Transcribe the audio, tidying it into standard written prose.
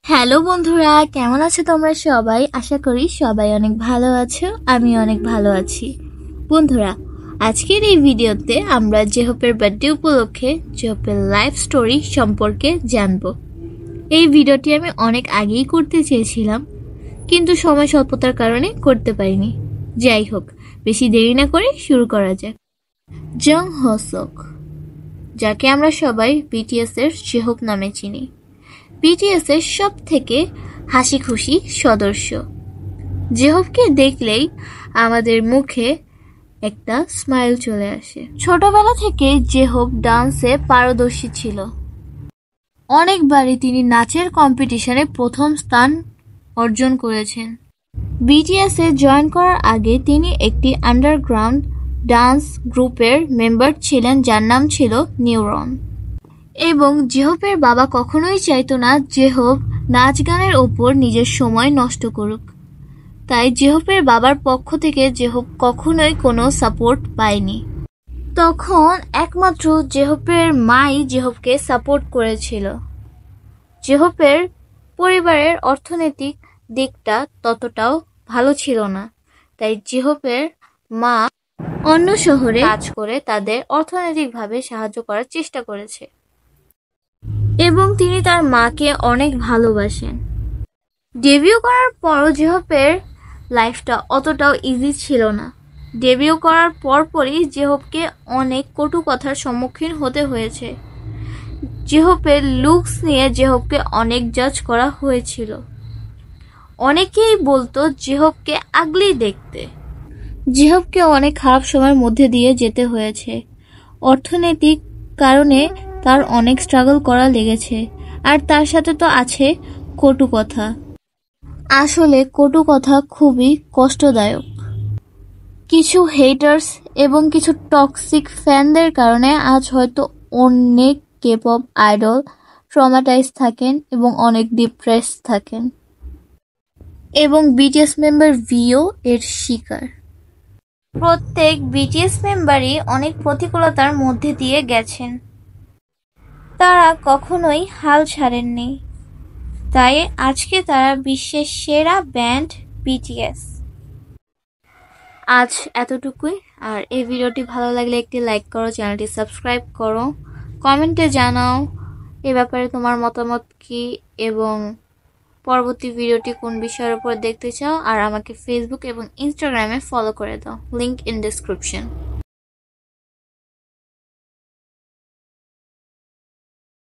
Hello বন্ধুরা, কেমন আছো তোমরা সবাই? আশা করি সবাই অনেক ভালো আছো। আমি অনেক ভালো আছি। বন্ধুরা, আজকের এই ভিডিওতে আমরা জেহপের বার্থডে উপলক্ষে জেহপের লাইফ স্টোরি সম্পর্কে জানব। এই ভিডিওটি আমি অনেক আগেই করতে চেয়েছিলাম, কিন্তু সময় স্বল্পতার কারণে করতে পারিনি। যাই হোক, বেশি দেরি না করে শুরু করা যাক। জং হোসক, যাকে আমরা সবাই বিটিএস এর জেহপ নামে চিনি, বিটিএস এর সব থেকে হাসি খুশি সদস্য। জেহপকে দেখলেই আমাদের মুখে একটা স্মাইল চলে আসে। ছোটবেলা থেকে জেহপ ডান্সে পারদর্শী ছিল। অনেকবারই তিনি নাচের কম্পিটিশনে প্রথম স্থান অর্জন করেছেন। বিটিএস এ জয়েন করার আগে তিনি একটি আন্ডারগ্রাউন্ড ডান্স গ্রুপের মেম্বার ছিলেন, যার নাম ছিল নিউরন। এবং জেহপের বাবা কখনোই চাইতো না জেহপ নাচ গানের ওপর নিজের সময় নষ্ট করুক। তাই জেহপের বাবার পক্ষ থেকে জেহপ কখনোই কোনো সাপোর্ট পায়নি। তখন একমাত্র জেহপের মাই জেহপকে সাপোর্ট করেছিল। জেহপের পরিবারের অর্থনৈতিক দিকটা ততটাও ভালো ছিল না, তাই জেহপের মা অন্য শহরে কাজ করে তাদের অর্থনৈতিকভাবে সাহায্য করার চেষ্টা করেছে। এবং তিনি তার মাকে অনেক ভালোবাসেন। ডেবিউ করার পরও জেহপের লাইফটা অতটাও ইজি ছিল না। ডেবিউ করার পরপরই জেহপকে অনেক কটু কথার সম্মুখীন হতে হয়েছে। জেহপের লুকস নিয়ে জেহপকে অনেক জাজ করা হয়েছিল। অনেকেই বলতো জেহপকে আগলি দেখতে। জেহপকে অনেক খারাপ সময়ের মধ্যে দিয়ে যেতে হয়েছে। অর্থনৈতিক কারণে তার অনেক স্ট্রাগল করা লেগেছে। আর তার সাথে তো আছে কটু কথা। আসলে কটু কথা খুবই কষ্টদায়ক। কিছু হেটার্স এবং কিছু টক্সিক ফ্যানদের কারণে আজ হয়তো অনেক কে-পপ আইডল ট্রমাটাইজ থাকেন এবং অনেক ডিপ্রেস থাকেন। এবং বিটিএস মেম্বার ভিও এর শিকার। প্রত্যেক বিটিএস মেম্বারই অনেক প্রতিকূলতার মধ্যে দিয়ে গেছেন। তারা কখনোই হাল ছাড়েননি। তাই আজকে তারা বিশ্বের সেরা ব্যান্ড বিটিএস। আজ এতটুকুই। আর এই ভিডিওটি ভালো লাগলে একটি লাইক করো, চ্যানেলটি সাবস্ক্রাইব করো, কমেন্টে জানাও এ ব্যাপারে তোমার মতামত কি এবং পরবর্তী ভিডিওটি কোন বিষয়ের উপর দেখতে চাও। আর আমাকে ফেসবুক এবং ইনস্টাগ্রামে ফলো করে দাও, লিংক ইন ডেসক্রিপশন।